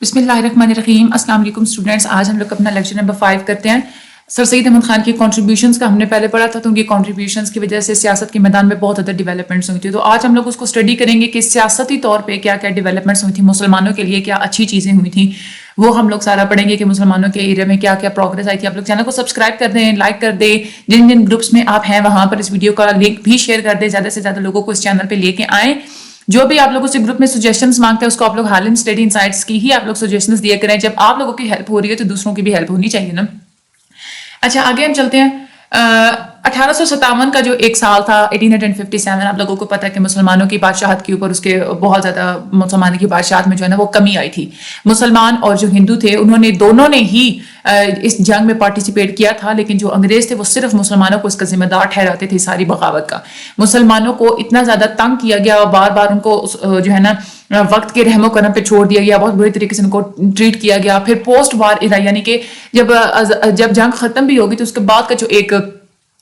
بسم اللہ الرحمن الرحیم. السلام علیکم اسٹوڈنٹس. آج ہم لوگ اپنا لیکچر نمبر 5 کرتے ہیں. سر سید احمد خان کی کنٹریبیوشنز کا ہم نے پہلے پڑھا تھا, تو ان کی کنٹریبیوشنز کی وجہ سے سیاست کے میدان میں بہت زیادہ ڈیولپمنٹس ہوئی تھی. تو آج ہم لوگ اس کو اسٹڈی کریں گے کہ سیاستی طور پہ کیا کیا ڈیولپمنٹس ہوئی تھیں, مسلمانوں کے لیے کیا اچھی چیزیں ہوئی تھیں, وہ ہم لوگ سارا پڑھیں گے کہ مسلمانوں کے ایریا میں کیا کیا پروگرس آئی تھی. آپ لوگ چینل کو سبسکرائب کر دیں, لائک کر دیں, جن جن گروپس میں آپ ہیں وہاں پر اس ویڈیو کا لنک بھی شیئر کر دیں, زیادہ سے زیادہ لوگوں کو اس چینل پہ لے کے آئیں. جو بھی آپ لوگوں سے گروپ میں سجیشنز مانگتے ہیں اس کو آپ لوگ ہالینڈ اسٹڈی انسائٹس کی ہی آپ لوگ سجیشنز دیا کریں. جب آپ لوگوں کی ہیلپ ہو رہی ہے تو دوسروں کی بھی ہیلپ ہونی چاہیے نا. اچھا آگے ہم چلتے ہیں. 1857 کا جو ایک سال تھا 1857, آپ لوگوں کو پتا ہے کہ مسلمانوں کی بادشاہت کے اوپر اس کے بہت زیادہ مسلمانوں کی بادشاہت میں جو ہے نا وہ کمی آئی تھی. مسلمان اور جو ہندو تھے انہوں نے دونوں نے ہی اس جنگ میں پارٹیسپیٹ کیا تھا, لیکن جو انگریز تھے وہ صرف مسلمانوں کو اس کا ذمہ دار ٹھہراتے تھے ساری بغاوت کا. مسلمانوں کو اتنا زیادہ تنگ کیا گیا اور بار بار ان کو جو ہے نا وقت کے رحم و کرم پہ چھوڑ دیا گیا, بہت بری طریقے سے ان کو ٹریٹ کیا گیا. پھر پوسٹ وار ایرا یعنی کہ جب جنگ ختم بھی ہوگی تو اس کے بعد کا جو ایک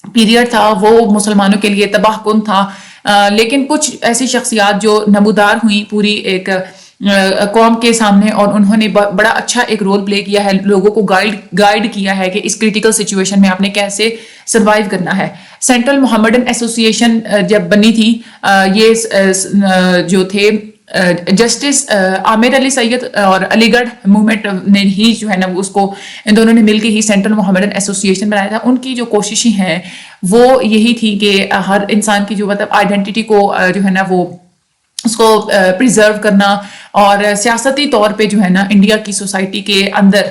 پیریڈ تھا وہ مسلمانوں کے لیے تباہ کن تھا. لیکن کچھ ایسی شخصیات جو نمودار ہوئیں پوری ایک قوم کے سامنے, اور انہوں نے بڑا اچھا ایک رول پلے کیا ہے, لوگوں کو گائیڈ کیا ہے کہ اس کریٹیکل سچویشن میں آپ نے کیسے سروائیو کرنا ہے. سینٹرل محمدن ایسوسی ایشن جب بنی تھی, یہ جو تھے جسٹس عامر علی سید اور علی گڑھ موومنٹ نے ہی جو ہے نا اس کو, ان دونوں نے مل کے ہی سینٹرل محمدن ایسوسی ایشن بنایا تھا. ان کی جو کوششیں ہیں وہ یہی تھی کہ ہر انسان کی جو مطلب آئیڈینٹی کو جو ہے نا وہ اس کو پریزرو کرنا, اور سیاستی طور پہ جو ہے نا انڈیا کی سوسائٹی کے اندر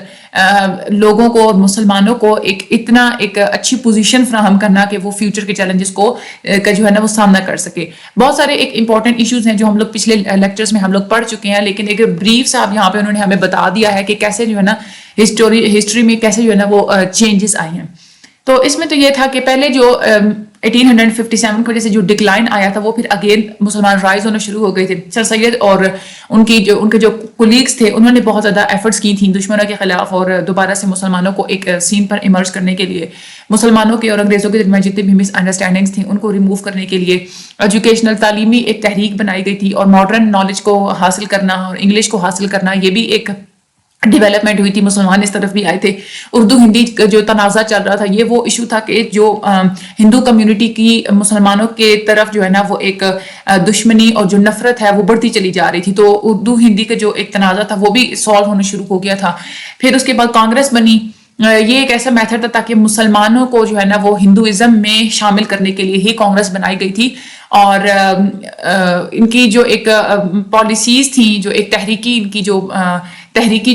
لوگوں کو اور مسلمانوں کو ایک اچھی پوزیشن فراہم کرنا کہ وہ فیوچر کے چیلنجز کو جو ہے نا وہ سامنا کر سکے. بہت سارے ایک امپورٹنٹ ایشوز ہیں جو ہم لوگ پچھلے لیکچرز میں ہم لوگ پڑھ چکے ہیں, لیکن ایک بریف سا یہاں پہ انہوں نے ہمیں بتا دیا ہے کہ کیسے جو ہے نا ہسٹری میں کیسے جو ہے نا وہ چینجز آئے ہیں. تو اس میں تو یہ تھا کہ پہلے جو 1857 کی وجہ سے جو ڈکلائن آیا تھا وہ پھر اگین مسلمان رائز ہونا شروع ہو گئے تھے. سر سید اور ان کے جو کولیگس تھے انہوں نے بہت زیادہ ایفرٹس کی تھیں دشمنوں کے خلاف, اور دوبارہ سے مسلمانوں کو ایک سین پر ایمرج کرنے کے لیے, مسلمانوں کے اور انگریزوں کے درمیان جتنی بھی مس انڈرسٹینڈنگس تھیں ان کو ریموو کرنے کے لیے ایجوکیشنل تعلیمی ایک تحریک بنائی گئی تھی, اور ماڈرن نالج کو حاصل کرنا اور انگلش کو حاصل کرنا یہ بھی ایک ڈیولپمنٹ ہوئی تھی. مسلمان اس طرف بھی آئے تھے. اردو ہندی کا جو تنازع چل رہا تھا یہ وہ ایشو تھا کہ جو ہندو کمیونٹی کی مسلمانوں کے طرف جو ہے نا وہ ایک دشمنی اور جو نفرت ہے وہ بڑھتی چلی جا رہی تھی, تو اردو ہندی کا جو ایک تنازع تھا وہ بھی سالو ہونا شروع ہو گیا تھا. پھر اس کے بعد کانگریس بنی. یہ ایک ایسا میتھڈ تھا تاکہ مسلمانوں کو جو ہے نا وہ ہندوازم میں شامل کرنے کے لیے ہی کانگریس بنائی گئی تھی, اور ان کی جو ایک پالیسیز تھیں, جو ایک تحریکی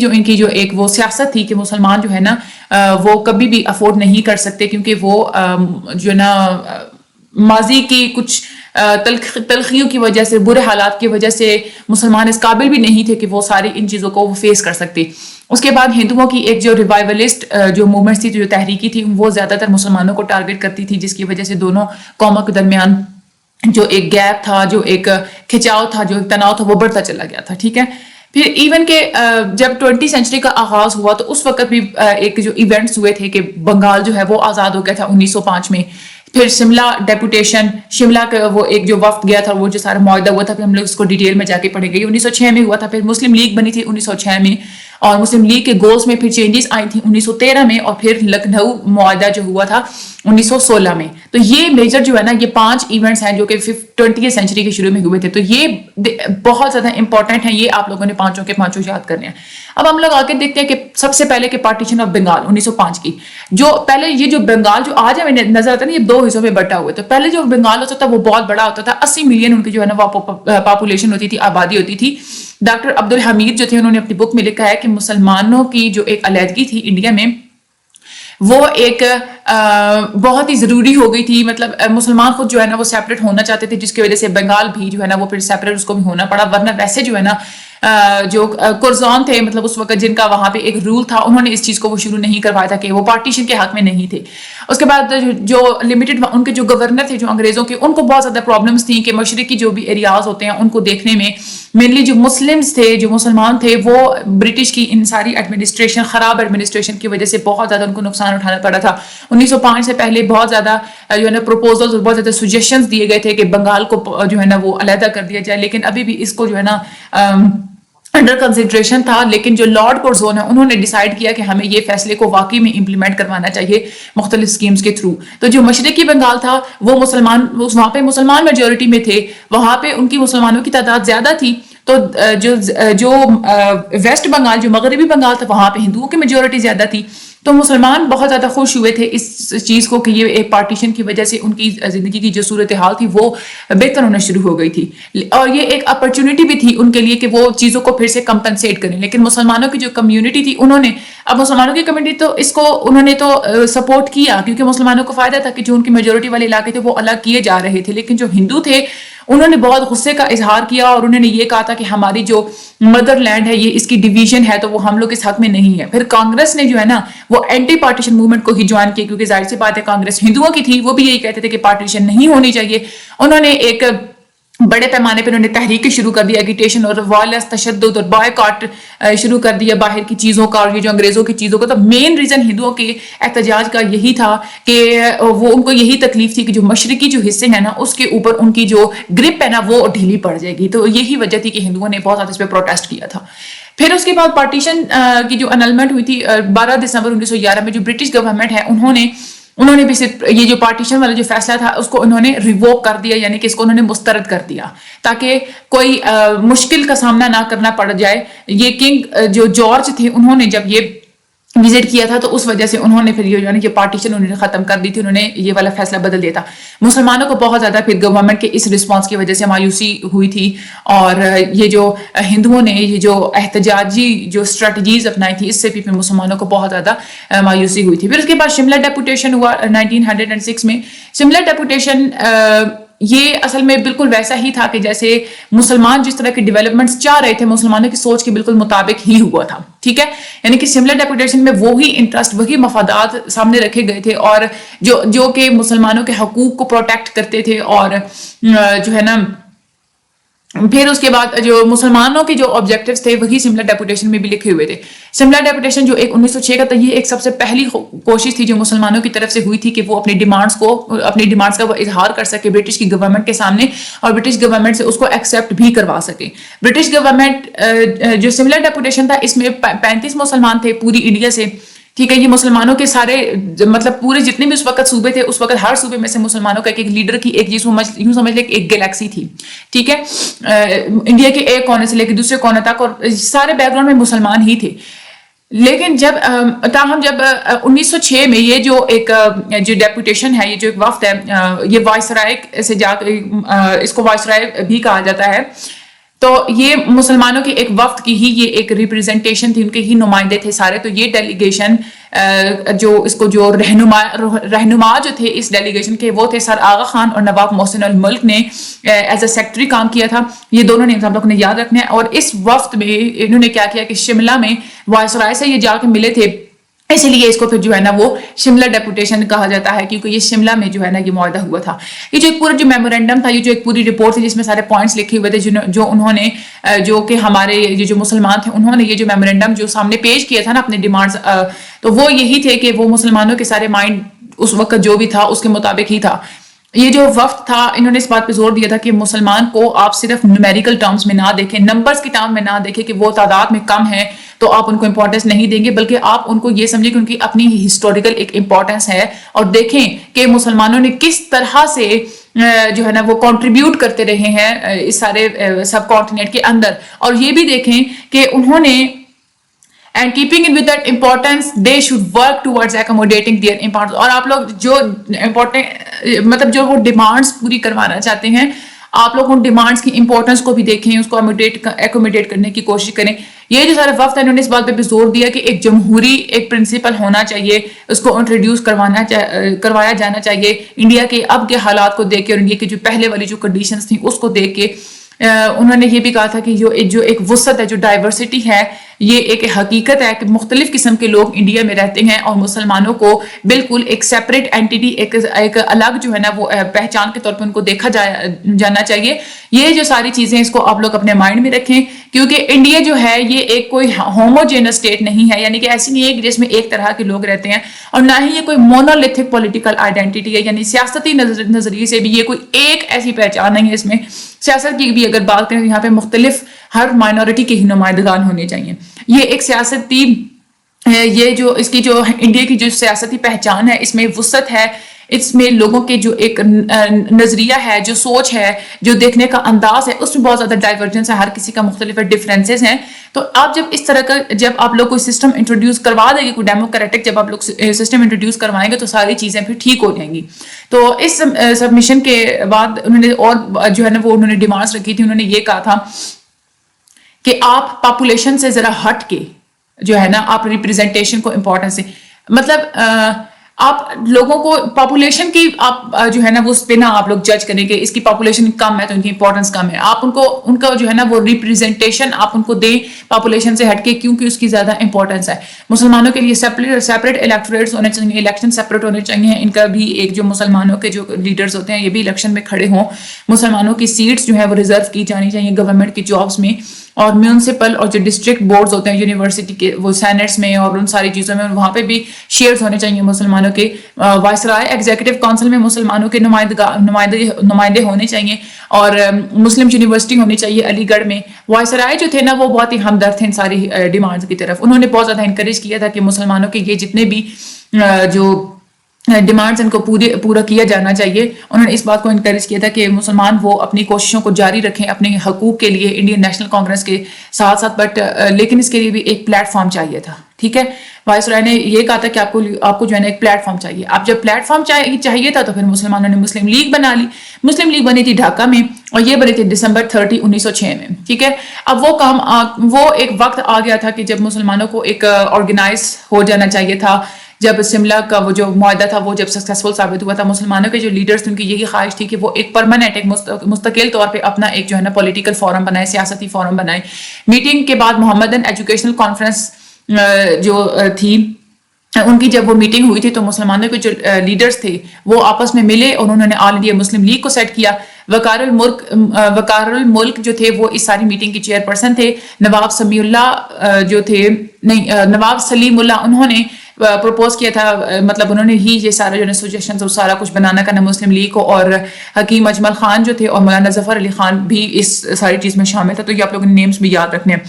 ان کی جو ایک وہ سیاست تھی کہ مسلمان جو ہے نا وہ کبھی بھی افورڈ نہیں کر سکتے, کیونکہ وہ جو ہے نا ماضی کی کچھ تلخیوں کی وجہ سے, برے حالات کی وجہ سے مسلمان اس قابل بھی نہیں تھے کہ وہ ساری ان چیزوں کو وہ فیس کر سکتے. اس کے بعد ہندوؤں کی ایک جو ریوائولسٹ جو موومنٹس تھی, جو تحریکی تھی, وہ زیادہ تر مسلمانوں کو ٹارگٹ کرتی تھی, جس کی وجہ سے دونوں قوموں کے درمیان جو ایک گیپ تھا, جو ایک کھچاؤ تھا, جو ایک تناؤ تھا, وہ بڑھتا چلا گیا تھا. ٹھیک ہے. پھر ایون کہ جب 20 سینچری کا آغاز ہوا تو اس وقت بھی ایک جو ایونٹس ہوئے تھے کہ بنگال جو ہے وہ آزاد ہو گیا تھا 1905 میں. پھر شملہ ڈیپوٹیشن, شملہ کا وہ ایک جو وفد گیا تھا, وہ جو سارا معاہدہ ہوا تھا, پھر ہم لوگ اس کو ڈیٹیل میں جا کے پڑھیں گے. 1906 میں ہوا تھا. پھر مسلم لیگ بنی تھی 1906 میں, اور مسلم لیگ کے گولز میں پھر چینجز آئی تھیں 1913 میں, اور پھر لکھنؤ معاہدہ جو ہوا تھا 1916 میں. تو یہ میجر جو ہے نا یہ 5 ایونٹس ہیں جو کہ 20th سینچری کے شروع میں ہوئے تھے, تو یہ بہت زیادہ امپورٹنٹ ہیں, یہ آپ لوگوں نے پانچوں کے پانچوں یاد کرنے ہیں. اب ہم لوگ آگے دیکھتے ہیں کہ سب سے پہلے کہ پارٹیشن آف بنگال 1905 کی, جو پہلے یہ جو بنگال جو آج ہمیں نظر آتا ہے نا یہ 2 حصوں میں بٹا ہوا. تو پہلے جو بنگال ہوتا تھا وہ بہت بڑا ہوتا تھا, 80 ملین ان کی جو ہے نا پاپولیشن ہوتی تھی, آبادی ہوتی تھی. ڈاکٹر عبدالحمید جو تھے انہوں نے اپنی بک میں لکھا ہے کہ مسلمانوں کی جو ایک علیحدگی تھی انڈیا میں وہ ایک بہت ہی ضروری ہو گئی تھی. مطلب مسلمان خود جو ہے نا وہ سیپریٹ ہونا چاہتے تھے, جس کی وجہ سے بنگال بھی جو ہے نا وہ پھر سیپریٹ اس کو بھی ہونا پڑا, ورنہ ویسے جو ہے نا جو قرضان تھے مطلب اس وقت جن کا وہاں پہ ایک رول تھا, انہوں نے اس چیز کو وہ شروع نہیں کروایا تھا کہ وہ پارٹیشن کے حق میں نہیں تھے. اس کے بعد جو لمیٹڈ ان کے جو گورنر تھے جو انگریزوں کے, ان کو بہت زیادہ پرابلمس تھیں کہ مشرقی جو بھی ایریاز ہوتے ہیں ان کو دیکھنے میں مینلی جو مسلمس تھے, جو مسلمان تھے, وہ برٹش کی ان ساری ایڈمنسٹریشن, خراب ایڈمنسٹریشن کی وجہ سے بہت زیادہ ان کو نقصان اٹھانا پڑا تھا. 1905 سے پہلے بہت زیادہ جو ہے نا پروپوزلز اور بہت زیادہ سجیشنز دیے گئے تھے کہ بنگال کو جو ہے نا وہ علیحدہ کر دیا جائے, لیکن ابھی بھی اس کو جو ہے نا انڈر کنسیڈریشن تھا، لیکن جو لارڈ کورزون ہے انہوں نے ڈیسائیڈ کیا کہ ہمیں یہ فیصلے کو واقعی میں امپلیمنٹ کروانا چاہیے مختلف اسکیمز کے تھرو. تو جو مشرقی بنگال تھا وہ وہاں پہ مسلمان میجورٹی میں تھے، وہاں پہ ان کی مسلمانوں کی تعداد زیادہ تھی. تو جو ویسٹ بنگال، جو مغربی بنگال تھا، وہاں پہ ہندوؤں کی میجورٹی زیادہ تھی. تو مسلمان بہت زیادہ خوش ہوئے تھے اس چیز کو کہ یہ ایک پارٹیشن کی وجہ سے ان کی زندگی کی جو صورتحال تھی وہ بہتر ہونا شروع ہو گئی تھی، اور یہ ایک اپرچونٹی بھی تھی ان کے لیے کہ وہ چیزوں کو پھر سے کمپنسیٹ کریں. لیکن مسلمانوں کی جو کمیونٹی تھی، اب مسلمانوں کی کمیونٹی تو اس کو انہوں نے تو سپورٹ کیا، کیونکہ مسلمانوں کو فائدہ تھا کہ جو ان کی میجورٹی والے علاقے تھے وہ الگ کیے جا رہے تھے. لیکن جو ہندو تھے انہوں نے بہت غصے کا اظہار کیا، اور انہوں نے یہ کہا تھا کہ ہماری جو مدر لینڈ ہے، یہ اس کی ڈیویژن ہے تو وہ ہم لوگ اس حق میں نہیں ہے. پھر کانگریس نے جو ہے نا وہ اینٹی پارٹیشن موومنٹ کو ہی جوائن کیا، کیونکہ ظاہر سی بات ہے کانگریس ہندوؤں کی تھی، وہ بھی یہی کہتے تھے کہ پارٹیشن نہیں ہونی چاہیے. انہوں نے ایک بڑے پیمانے پہ انہوں نے تحریک شروع کر دی، ایگیٹیشن اور وائلنس، تشدد اور بائیکاٹ شروع کر دیا باہر کی چیزوں کا اور یہ جو انگریزوں کی چیزوں کا. تو مین ریزن ہندوؤں کے احتجاج کا یہی تھا کہ وہ ان کو یہی تکلیف تھی کہ جو مشرقی جو حصے ہیں نا اس کے اوپر ان کی جو گرپ ہے نا وہ ڈھیلی پڑ جائے گی. تو یہی وجہ تھی کہ ہندوؤں نے بہت زیادہ اس پہ پروٹیسٹ کیا تھا. پھر اس کے بعد پارٹیشن کی جو انلمنٹ ہوئی تھی 12 دسمبر 1911 میں، جو برٹش گورنمنٹ ہے انہوں نے بھی صرف یہ جو پارٹیشن والا جو فیصلہ تھا اس کو انہوں نے ریووک کر دیا، یعنی کہ اس کو انہوں نے مسترد کر دیا تاکہ کوئی مشکل کا سامنا نہ کرنا پڑ جائے. یہ کنگ جو جارج تھے انہوں نے جب یہ وزٹ کیا تھا تو اس وجہ سے انہوں نے پھر یہ پارٹیشن انہوں نے ختم کر دی تھی، انہوں نے یہ والا فیصلہ بدل دیا تھا. مسلمانوں کو بہت زیادہ پھر گورنمنٹ کے اس رسپانس کی وجہ سے مایوسی ہوئی تھی، اور یہ جو ہندوؤں نے یہ جو احتجاجی جو اسٹریٹجیز اپنائی تھی اس سے بھی پھر مسلمانوں کو بہت زیادہ مایوسی ہوئی تھی. پھر اس کے بعد شملہ ڈیپوٹیشن ہوا 1906 میں. شملہ ڈیپوٹیشن یہ اصل میں بالکل ویسا ہی تھا کہ جیسے مسلمان جس طرح کے ڈیولپمنٹس چاہ رہے تھے مسلمانوں کی سوچ کے بالکل مطابق ہی ہوا تھا. ٹھیک ہے، یعنی کہ شملہ ڈیپوٹیشن میں وہی انٹرسٹ، وہی مفادات سامنے رکھے گئے تھے، اور جو کہ مسلمانوں کے حقوق کو پروٹیکٹ کرتے تھے، اور جو ہے نا پھر اس کے بعد جو مسلمانوں کے جو آبجیکٹیوز تھے وہی شملہ ڈیپوٹیشن میں بھی لکھے ہوئے تھے. شملہ ڈیپوٹیشن جو ایک 1906 کا تھا، یہ ایک سب سے پہلی کوشش تھی جو مسلمانوں کی طرف سے ہوئی تھی کہ وہ اپنی ڈیمانڈز کا وہ اظہار کر سکے برٹش کی گورنمنٹ کے سامنے، اور برٹش گورنمنٹ سے اس کو ایکسیپٹ بھی کروا سکے. برٹش گورنمنٹ جو شملہ ڈیپوٹیشن تھا اس میں 35 مسلمان تھے پوری انڈیا سے. ٹھیک ہے، یہ مسلمانوں کے سارے مطلب پورے جتنے بھی اس وقت صوبے تھے، اس وقت ہر صوبے میں سے مسلمانوں کا ایک لیڈر کی ایک یوں سمجھ لے ایک گیلیکسی تھی. ٹھیک ہے، انڈیا کے ایک کونے سے لے کے دوسرے کونے تک، اور سارے بیک گراؤنڈ میں مسلمان ہی تھے. لیکن جب 1906 میں یہ جو ڈیپوٹیشن ہے، یہ جو ایک وفد ہے، یہ وائسرائے سے جا کے اس کو وائسرائے بھی کہا جاتا ہے، تو یہ مسلمانوں کے ایک وفد کی ہی یہ ایک ریپریزنٹیشن تھی، ان کے ہی نمائندے تھے سارے. تو یہ ڈیلیگیشن جو رہنما جو تھے اس ڈیلیگیشن کے وہ تھے سر آغا خان اور نواب محسن الملک نے ایز اے سیکٹری کام کیا تھا. یہ دونوں نے ہم لوگوں نے یاد رکھنا ہے. اور اس وفد میں انہوں نے کیا کیا کہ شملہ میں وائسرائے سے یہ جا کے ملے تھے، اسی لیے اس کو پھر جو ہے نا وہ شملہ ڈیپوٹیشن کہا جاتا ہے، کیونکہ یہ شملہ میں جو ہے نا یہ معاہدہ ہوا تھا. یہ جو ایک پورا جو میمورینڈم تھا، یہ جو ایک پوری رپورٹ تھی جس میں سارے پوائنٹس لکھے ہوئے تھے جو انہوں نے جو کہ ہمارے یہ جو مسلمان تھے انہوں نے یہ جو میمورینڈم جو سامنے پیش کیا تھا نا اپنے ڈیمانڈز، تو وہ یہی تھے کہ وہ مسلمانوں کے سارے مائنڈ اس وقت جو بھی تھا اس کے مطابق ہی تھا. یہ جو وفد تھا انہوں نے اس بات پہ زور دیا تھا کہ مسلمان کو آپ صرف نیومیریکل ٹرمز میں نہ دیکھیں، نمبرز کی ٹرم میں نہ دیکھیں کہ وہ تعداد میں کم ہیں تو آپ ان کو امپورٹنس نہیں دیں گے، بلکہ آپ ان کو یہ سمجھیں کہ ان کی اپنی ہسٹوریکل ایک امپورٹنس ہے، اور دیکھیں کہ مسلمانوں نے کس طرح سے جو ہے نا وہ کنٹریبیوٹ کرتے رہے ہیں اس سارے سب کانٹیننٹ کے اندر. اور یہ بھی دیکھیں کہ انہوں نے and keeping it with that importance they should work towards accommodating their importance. اور آپ لوگ جو مطلب جو وہ ڈیمانڈز پوری کروانا چاہتے ہیں، آپ لوگ ان ڈیمانڈز کی امپورٹنس کو بھی دیکھیں، اس کو ایکوموڈیٹ کرنے کی کوشش کریں. یہ جو سارے وفد ہے انہوں نے اس بات پہ بھی زور دیا کہ ایک جمہوری ایک پرنسپل ہونا چاہیے، اس کو انٹروڈیوس کروایا جانا چاہیے انڈیا کے اب کے حالات کو دیکھ کے، اور انڈیا کی جو پہلے والی جو کنڈیشنز تھیں اس کو دیکھ کے. انہوں نے یہ بھی کہا تھا کہ جو ایک وسعت ہے، جو ڈائیورسٹی ہے یہ ایک حقیقت ہے کہ مختلف قسم کے لوگ انڈیا میں رہتے ہیں اور مسلمانوں کو بالکل ایک سیپریٹ اینٹیٹی، ایک الگ جو ہے نا وہ پہچان کے طور پر ان کو دیکھا جانا چاہیے. یہ جو ساری چیزیں اس کو آپ لوگ اپنے مائنڈ میں رکھیں، کیونکہ انڈیا جو ہے یہ ایک کوئی ہوموجینس اسٹیٹ نہیں ہے، یعنی کہ ایسی نہیں ہے کہ جس میں ایک طرح کے لوگ رہتے ہیں، اور نہ ہی یہ کوئی مونولیتھک پولیٹیکل آئیڈینٹی ہے، یعنی سیاستی نظریے سے بھی یہ کوئی ایک ایسی پہچان نہیں ہے. اس میں سیاست کی بھی اگر بات کریں تو یہاں پہ مختلف ہر مائنورٹی کے ہی نمائندگان ہونے چاہیے. یہ ایک سیاستی یہ جو اس کی جو انڈیا کی جو سیاستی پہچان ہے، اس میں وسعت ہے، اس میں لوگوں کے جو ایک نظریہ ہے، جو سوچ ہے، جو دیکھنے کا انداز ہے، اس میں بہت زیادہ ڈائیورجنس ہے، ہر کسی کا مختلف ڈفرینسز ہیں. تو آپ جب اس طرح کا جب آپ لوگ کوئی سسٹم انٹروڈیوس کروا دیں گے، کوئی ڈیموکریٹک جب آپ لوگ سسٹم انٹروڈیوس کروائیں گے تو ساری چیزیں پھر ٹھیک ہو جائیں گی. تو اس سبمیشن کے بعد انہوں نے اور جو ہے نا وہ انہوں نے ڈیمانڈس رکھی تھی. انہوں نے یہ کہا تھا کہ آپ پاپولیشن سے ذرا ہٹ کے جو ہے نا آپ ریپرزینٹیشن کو امپورٹنس دیں، مطلب آپ لوگوں کو پاپولیشن کی آپ جو ہے نا وہ اس پہ نہ آپ لوگ جج کریں کہ اس کی پاپولیشن کم ہے تو ان کی امپورٹنس کم ہے. آپ ان کا جو ہے نا وہ ریپرزینٹیشن آپ ان کو دیں پاپولیشن سے ہٹ کے، کیونکہ اس کی زیادہ امپورٹنس ہے. مسلمانوں کے لیے سیپریٹ الیکٹوریٹس ہونے چاہیے، الیکشن سیپریٹ ہونے چاہیے. ان کا بھی ایک جو مسلمانوں کے جو لیڈرز ہوتے ہیں یہ بھی الیکشن میں کھڑے ہوں. مسلمانوں کی سیٹس جو ہے وہ ریزرو کی جانی چاہیے گورنمنٹ کی جابس میں، اور میونسپل اور جو ڈسٹرکٹ بورڈز ہوتے ہیں یونیورسٹی کے وہ سینٹس میں اور ان ساری چیزوں میں وہاں پہ بھی شیئرز ہونے چاہیے مسلمانوں کے. وائسرائے ایگزیکٹو کونسل میں مسلمانوں کے نمائندے ہونے چاہیے، اور مسلم یونیورسٹی ہونی چاہیے علی گڑھ میں. وائسرائے جو تھے نا وہ بہت ہی ہمدرد تھے ان ساری ڈیمانڈز کی طرف. انہوں نے بہت زیادہ انکریج کیا تھا کہ مسلمانوں کے یہ جتنے بھی جو ڈیمانڈز ان کو پورا کیا جانا چاہیے. انہوں نے اس بات کو انکریج کیا تھا کہ مسلمان وہ اپنی کوششوں کو جاری رکھیں اپنے حقوق کے لیے انڈین نیشنل کانگریس کے ساتھ ساتھ، بٹ لیکن اس کے لیے بھی ایک پلیٹ فارم چاہیے تھا. ٹھیک ہے، وائس رائے نے یہ کہا تھا کہ آپ کو جو ہے نا ایک پلیٹ فارم چاہیے. اب جب پلیٹ فارم چاہیے تھا تو پھر مسلمانوں نے مسلم لیگ بنا لی. مسلم لیگ بنی تھی ڈھاکہ میں، اور یہ بنی تھی December 30, 1906 میں. ٹھیک ہے، اب وہ ایک وقت آ گیا تھا کہ جب مسلمانوں کو ایک آرگنائز ہو جانا چاہیے تھا. جب شملہ کا وہ جو معاہدہ تھا وہ جب سکسیسفل ثابت ہوا تھا، مسلمانوں کے جو لیڈرز تھے ان کی یہی خواہش تھی کہ وہ ایک پرماننٹ ایک مستقل طور پہ اپنا ایک جو ہے نا پولیٹیکل فورم بنائے، سیاستی فورم بنائے. میٹنگ کے بعد محمدن ایجوکیشنل کانفرنس جو تھی ان کی جب وہ میٹنگ ہوئی تھی تو مسلمانوں کے جو لیڈرز تھے وہ آپس میں ملے اور انہوں نے آل انڈیا مسلم لیگ کو سیٹ کیا. وقار الملک جو تھے وہ اس ساری میٹنگ کی چیئر پرسن تھے. نواب سلیم اللہ انہوں نے پروپوز کیا تھا، مطلب انہوں نے ہی یہ سارا جو سجیشنز اور سارا کچھ بنانا کرنا مسلم لیگ کو، اور حکیم اجمل خان جو تھے اور مولانا ظفر علی خان بھی اس ساری چیز میں شامل تھا. تو یہ آپ لوگوں نے نیمز بھی یاد رکھنے ہیں.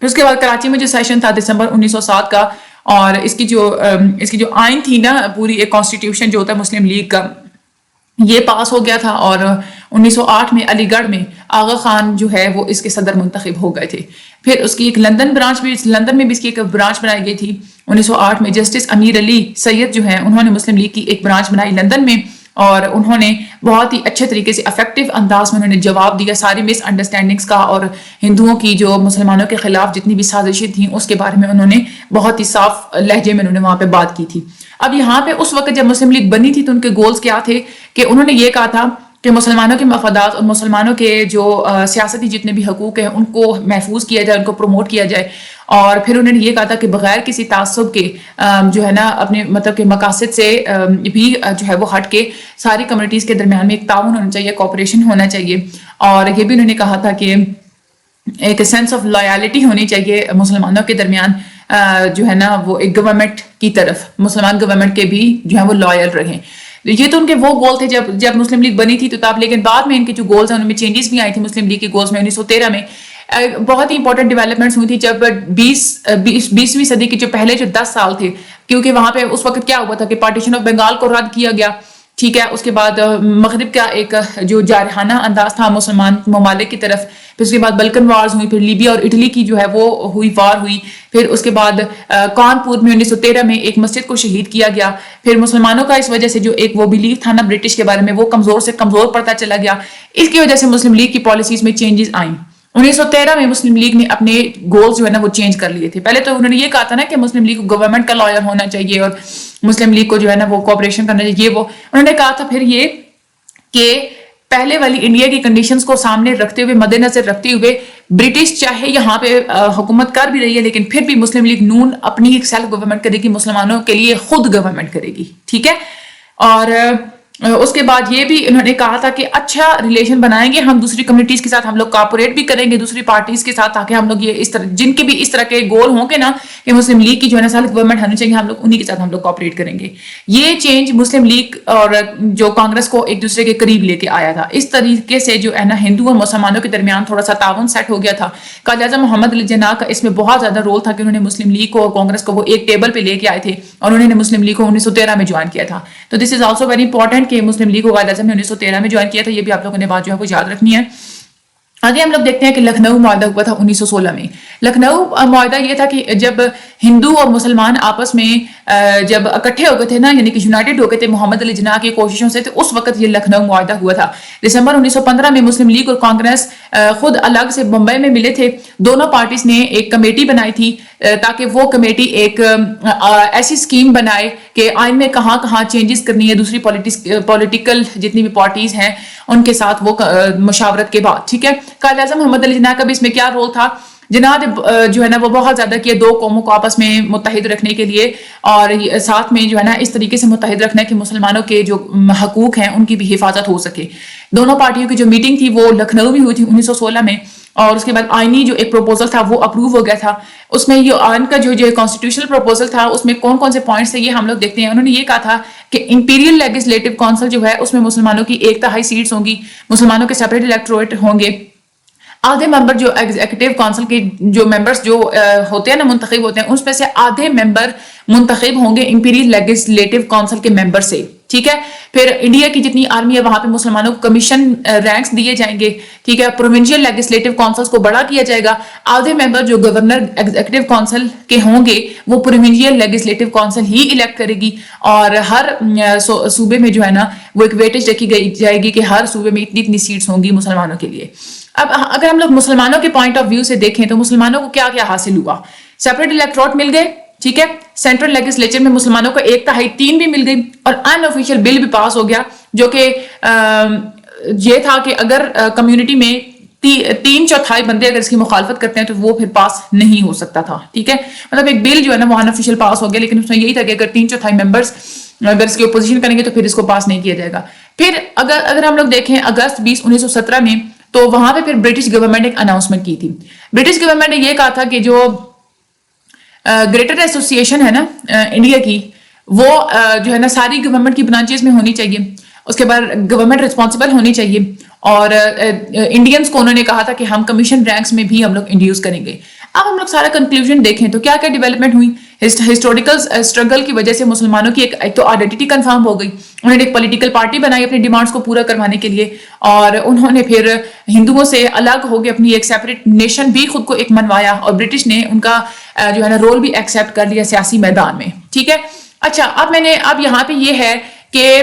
پھر اس کے بعد کراچی میں جو سیشن تھا December 1907 کا، اور اس کی جو آئین تھی نا پوری ایک کانسٹیٹیوشن جو ہوتا ہے مسلم لیگ کا، یہ پاس ہو گیا تھا. اور 1908 میں علی گڑھ میں آغا خان جو ہے وہ اس کے صدر منتخب ہو گئے تھے. پھر اس کی ایک لندن میں بھی اس کی ایک برانچ بنائی گئی تھی 1908 میں. جسٹس امیر علی سید جو ہیں انہوں نے مسلم لیگ کی ایک برانچ بنائی لندن میں، اور انہوں نے بہت ہی اچھے طریقے سے افیکٹو انداز میں انہوں نے جواب دیا ساری مس انڈرسٹینڈنگس کا، اور ہندوؤں کی جو مسلمانوں کے خلاف جتنی بھی سازشیں تھیں اس کے بارے میں انہوں نے بہت ہی صاف لہجے میں انہوں نے وہاں پہ بات کی تھی. اب یہاں پہ اس وقت جب مسلم لیگ بنی تھی تو ان کے گولز کیا تھے کہ انہوں نے یہ کہا تھا کہ مسلمانوں کے مفادات اور مسلمانوں کے جو سیاستی جتنے بھی حقوق ہیں ان کو محفوظ کیا جائے، ان کو پروموٹ کیا جائے. اور پھر انہوں نے یہ کہا تھا کہ بغیر کسی تعصب کے جو ہے نا اپنے مطلب کہ مقاصد سے بھی جو ہے وہ ہٹ کے ساری کمیونٹیز کے درمیان میں ایک تعاون ہونا چاہیے، کوآپریشن ہونا چاہیے. اور یہ بھی انہوں نے کہا تھا کہ ایک سینس آف لائلٹی ہونی چاہیے مسلمانوں کے درمیان، جو ہے نا وہ ایک گورنمنٹ کی طرف مسلمان گورنمنٹ کے بھی جو ہے وہ لائل رہیں. یہ تو ان کے وہ گول تھے جب مسلم لیگ بنی تھی. تو تب لیکن بعد میں ان کے جو گولز ہیں ان میں چینجز بھی آئی تھی مسلم لیگ کے گولز میں. 1913 میں بہت ہی امپورٹنٹ ڈیولپمنٹس ہوئی تھی جب 20ویں صدی کے جو پہلے جو 10 سال تھے، کیونکہ وہاں پہ اس وقت کیا ہوا تھا کہ پارٹیشن آف بنگال کو رد کیا گیا. ٹھیک ہے، اس کے بعد مغرب کا ایک جو جارحانہ انداز تھا مسلمان ممالک کی طرف، پھر اس کے بعد بلکن وارز ہوئی، پھر لیبیا اور اٹلی کی جو ہے وہ وار ہوئی. پھر اس کے بعد کانپور میں 1913 میں ایک مسجد کو شہید کیا گیا. پھر مسلمانوں کا اس وجہ سے جو ایک وہ بلیف تھا نا برٹش کے بارے میں وہ کمزور سے کمزور پڑتا چلا گیا. اس کی وجہ سے مسلم لیگ کی پالیسیز میں چینجز آئیں. 1913 میں مسلم لیگ نے اپنے گولز جو ہے نا وہ چینج کر لیے تھے. پہلے تو انہوں نے یہ کہا تھا نا کہ مسلم لیگ کو گورنمنٹ کا لائر ہونا چاہیے اور مسلم لیگ کو جو ہے نا وہ کوآپریشن کرنا چاہیے. وہ انہوں نے کہا تھا پھر یہ کہ پہلے والی انڈیا کی کنڈیشنز کو سامنے رکھتے ہوئے مد نظر رکھتے ہوئے برٹش چاہے یہاں پہ حکومت کر بھی رہی ہے لیکن پھر بھی مسلم لیگ نون اپنی ایک سیلف گورنمنٹ کرے گی, مسلمانوں کے لیے خود گورنمنٹ کرے گی, ٹھیک ہے. اور اس کے بعد یہ بھی انہوں نے کہا تھا کہ اچھا ریلیشن بنائیں گے ہم دوسری کمیونٹیز کے ساتھ, ہم لوگ کارپوریٹ بھی کریں گے دوسری پارٹیز کے ساتھ, تاکہ ہم لوگ یہ اس طرح جن کے بھی اس طرح کے گول ہوں گے نا کہ مسلم لیگ کی جو ہے نا سیلف گورنمنٹ ہونی چاہیے, ہم لوگ انہی کے ساتھ ہم لوگ کارپوریٹ کریں گے. یہ چینج مسلم لیگ اور جو کانگریس کو ایک دوسرے کے قریب لے کے آیا تھا. اس طریقے سے جو ہے نا ہندو اور مسلمانوں کے درمیان تھوڑا سا تعاون سیٹ ہو گیا تھا. قائد اعظم محمد علی جناح کا اس میں بہت زیادہ رول تھا کہ انہوں نے مسلم لیگ کو اور کانگریس کو وہ ایک ٹیبل پہ لے کے آئے تھے اور انہوں نے مسلم لیگ کو 1913 میں جوائن کیا تھا. تو دس از آلسو ویری امپورٹنٹ کہ مسلم لیگ کو قائد اعظم نے 1913 میں جوائن کیا تھا. یہ بھی آپ لوگوں نے بات جو ہے وہ یاد رکھنی ہے. آگے ہم لوگ دیکھتے ہیں کہ لکھنؤ معاہدہ ہوا تھا 1916 میں. لکھنؤ معاہدہ یہ تھا کہ جب ہندو اور مسلمان آپس میں جب اکٹھے ہو گئے تھے نا, یعنی کہ یونائٹڈ ہو گئے تھے محمد علی جناح کی کوششوں سے, تو اس وقت یہ لکھنؤ معاہدہ ہوا تھا. دسمبر 1915 میں مسلم لیگ اور کانگریس خود الگ سے بمبئی میں ملے تھے. دونوں پارٹیز نے ایک کمیٹی بنائی تھی تاکہ وہ کمیٹی ایک ایسی اسکیم بنائے کہ آئین میں کہاں کہاں چینجز کرنی ہے دوسری پولیٹیکل جتنی بھی پارٹیز ہیں ان کے ساتھ وہ مشاورت کے بعد, ٹھیک ہے. قائد اعظم محمد علی جناح کا بھی اس میں کیا رول تھا, جناح جو ہے نا وہ بہت زیادہ کیا دو قوموں کو آپس میں متحد رکھنے کے لیے, اور ساتھ میں جو ہے نا اس طریقے سے متحد رکھنا ہے کہ مسلمانوں کے جو حقوق ہیں ان کی بھی حفاظت ہو سکے. دونوں پارٹیوں کی جو میٹنگ تھی وہ لکھنؤ میں ہوئی تھی 1916 میں, اور اس کے بعد آئینی جو ایک پروپوزل تھا وہ اپروو ہو گیا تھا. اس میں یہ آئین کا جو کانسٹیٹیوشنل پروپوزل تھا اس میں کون کون سے پوائنٹس تھے یہ ہم لوگ دیکھتے ہیں. انہوں نے یہ کہا تھا کہ امپیریل لیجسلیٹو کونسل جو ہے اس میں مسلمانوں کی 1/3 سیٹس ہوں گی, مسلمانوں کے سیپریٹ الیکٹوریٹ ہوں گے. آدھے ممبر جو ایگزیکٹو کونسل کے جو ممبرس جو ہوتے ہیں نا منتخب ہوتے ہیں, اس میں سے آدھے ممبر منتخب ہوں گے امپیریل لیجسلیٹو کونسل کے ممبر سے, ٹھیک ہے. پھر انڈیا کی جتنی آرمی ہے وہاں پہ مسلمانوں کو کمیشن رینکس دیے جائیں گے, ٹھیک ہے. پروونشل لیجسلیٹو کونسلز کو بڑا کیا جائے گا. آدھے ممبر جو گورنر ایگزیکٹو کونسل کے ہوں گے وہ پروونشل لیجسلیٹو کونسل ہی الیکٹ کرے گی, اور ہر صوبے میں جو ہے نا وہ ایک ویٹیج رکھی جائے گی کہ ہر صوبے میں اتنی اتنی سیٹس ہوں گی مسلمانوں کے لیے. اب اگر ہم لوگ مسلمانوں کے پوائنٹ آف ویو سے دیکھیں تو مسلمانوں کو کیا کیا حاصل ہوا. سیپریٹ الیکٹوریٹ مل گئے, ٹھیک ہے. سینٹرل لیجسلیچر میں مسلمانوں کو 1/3 بھی مل گئی, اور ان آفیشیل بل بھی پاس ہو گیا جو کہ یہ تھا کہ اگر کمیونٹی میں 3/4 بندے اگر اس کی مخالفت کرتے ہیں تو وہ پھر پاس نہیں ہو سکتا تھا, ٹھیک ہے. مطلب ایک بل جو ہے نا وہ ان آفیشیل پاس ہو گیا, لیکن اس میں یہی تھا کہ اگر 3/4 ممبرس اگر اس کی اپوزیشن کریں گے تو پھر اس کو پاس نہیں کیا جائے گا. پھر اگر ہم لوگ دیکھیں اگست 20 1917 میں تو وہاں پہ پھر برٹش گورنمنٹ نے ایک اناؤنسمنٹ کی تھی. برٹش گورنمنٹ نے یہ کہا تھا کہ جو گریٹر ایسوسیشن ہے نا انڈیا کی, وہ جو ہے نا ساری گورنمنٹ کی برانچز میں ہونی چاہیے. اس کے بعد گورنمنٹ رسپانسبل ہونی چاہیے, اور انڈینس کو انہوں نے کہا تھا کہ ہم کمیشن رینکس میں بھی ہم لوگ انڈیوس کریں گے. اب ہم لوگ سارا کنکلوژن دیکھیں تو کیا کیا ڈیولپمنٹ ہوئی. ہسٹوریکل اسٹرگل کی وجہ سے مسلمانوں کی ایک تو آئیڈینٹی کنفرم ہو گئی, انہوں نے ایک پولیٹیکل پارٹی بنائی اپنی ڈیمانڈس کو پورا کروانے کے لیے, اور انہوں نے پھر ہندوؤں سے الگ ہو کے اپنی ایک سیپریٹ نیشن بھی خود کو ایک منوایا, اور برٹش نے ان کا جو ہے نا رول بھی ایکسیپٹ کر لیا سیاسی میدان میں, ٹھیک ہے. اچھا اب یہاں پہ یہ ہے کہ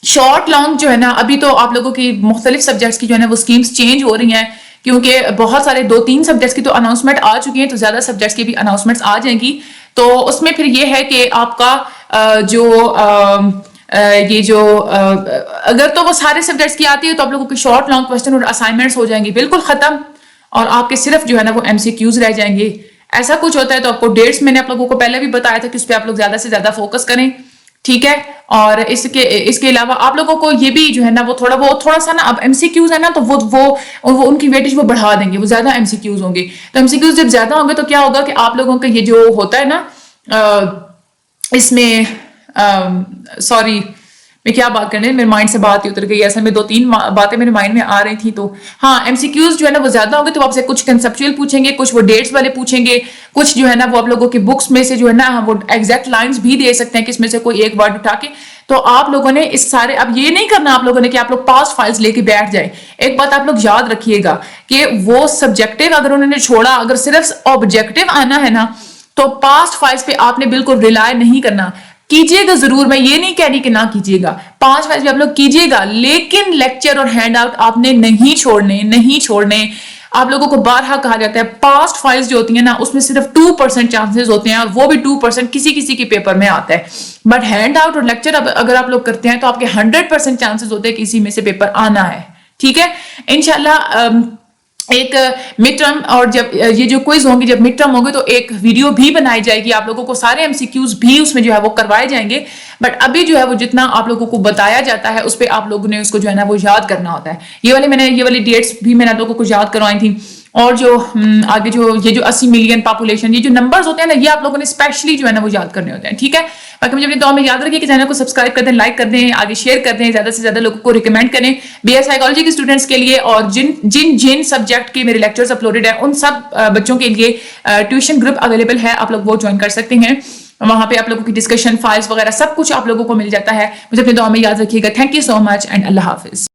شارٹ لانگ جو ہے نا ابھی تو آپ لوگوں کی مختلف سبجیکٹس کی جو ہے نا وہ اسکیمس چینج ہو رہی ہیں, کیونکہ بہت سارے 2-3 سبجیکٹس کی تو اناؤنسمنٹ آ چکی ہیں, تو زیادہ سبجیکٹس کی بھی اناؤنسمنٹس آ جائیں گی. تو اس میں پھر یہ ہے کہ آپ کا اگر تو وہ سارے سبجیکٹس کی آتی ہے تو آپ لوگوں کے شارٹ لانگ کوسچن اور اسائنمنٹس ہو جائیں گے بالکل ختم, اور آپ کے صرف جو ہے نا وہ MCQs رہ جائیں گے. ایسا کچھ ہوتا ہے تو آپ کو ڈیٹس میں نے آپ لوگوں کو پہلے بھی بتایا تھا کہ اس پہ آپ لوگ زیادہ سے زیادہ فوکس کریں, ٹھیک ہے. اور اس کے علاوہ آپ لوگوں کو یہ بھی جو ہے نا وہ تھوڑا سا نا اب MCQs ہے نا تو وہ ان کی ویٹیج وہ بڑھا دیں گے, وہ زیادہ MCQs ہوں گے. تو MCQs جب زیادہ ہوں گے تو کیا ہوگا کہ آپ لوگوں کا یہ جو ہوتا ہے نا اس میں سوری میں کیا بات کرنے میرے مائنڈ سے بات ہی اتر گئی. اصل میں 2-3 باتیں میرے مائنڈ میں آ رہی تھی. تو ہاں MCQs جو ہے نا وہ زیادہ ہوں گے تو آپ سے کچھ کنسپچوئل پوچھیں گے, کچھ وہ ڈیٹس والے پوچھیں گے, کچھ جو ہے نا وہ آپ لوگوں کی بکس میں سے جو ہے نا وہ ایگزیکٹ لائنز بھی دے سکتے ہیں کہ اس میں سے کوئی ایک ورڈ اٹھا کے. تو آپ لوگوں نے اس سارے اب یہ نہیں کرنا آپ لوگوں نے کہ آپ لوگ پاسٹ فائلز لے کے بیٹھ جائیں. ایک بات آپ لوگ یاد رکھیے گا کہ وہ سبجیکٹیو اگر انہوں نے چھوڑا, اگر صرف آبجیکٹیو آنا ہے نا تو پاسٹ فائلز پہ آپ نے بالکل ریلائی نہیں کرنا. کیجئے گا ضرور, میں یہ نہیں کہہ رہی کہ نہ کیجئے گا, 5 فائلز بھی آپ لوگ کیجئے گا, لیکن لیکچر اور ہینڈ آؤٹ آپ نے نہیں چھوڑنے. آپ لوگوں کو بارہا کہا جاتا ہے پاسٹ فائلز جو ہوتی ہیں نا اس میں صرف 2% چانسز ہوتے ہیں اور وہ بھی 2% کسی کے پیپر میں آتا ہے. بٹ ہینڈ آؤٹ اور لیکچر اگر آپ لوگ کرتے ہیں تو آپ کے 100% چانسز ہوتے ہیں کسی میں سے پیپر آنا ہے. ٹھیک ہے انشاءاللہ. ایک مڈ ٹرم اور جب یہ جو کوئز ہوں گے جب مڈ ٹرم ہوں گے تو ایک ویڈیو بھی بنائی جائے گی, آپ لوگوں کو سارے ایم سی کیوز بھی اس میں جو ہے وہ کروائے جائیں گے. بٹ ابھی جو ہے وہ جتنا آپ لوگوں کو بتایا جاتا ہے اس پہ آپ لوگوں نے اس کو جو ہے نا وہ یاد کرنا ہوتا ہے. یہ والی ڈیٹس بھی میں نے آپ لوگوں کو یاد کروائی تھی. اور جو آگے یہ جو 80 ملین پاپولیشن یہ جو نمبرز ہوتے ہیں نا یہ آپ لوگوں نے اسپیشلی جو ہے نا وہ یاد کرنے ہوتے ہیں. ٹھیک ہے باقی مجھے اپنی دعا میں یاد رکھیے کہ چینل کو سبسکرائب کر دیں, لائک کر دیں, آگے شیئر کر دیں, زیادہ سے زیادہ لوگوں کو ریکمینڈ کریں بی ایس سائیکالوجی کے اسٹوڈنٹس کے لیے. اور جن سبجیکٹ کے میرے لیکچرز اپلوڈڈ ہیں ان سب بچوں کے لیے ٹیوشن گروپ اویلیبل ہے, آپ لوگ وہ جوائن کر سکتے ہیں. وہاں پہ آپ لوگوں کی ڈسکشن فائلز وغیرہ سب کچھ آپ لوگوں کو مل جاتا ہے. مجھے اپنی دعا میں یاد رکھیے گا. Thank you so much and Allah حافظ.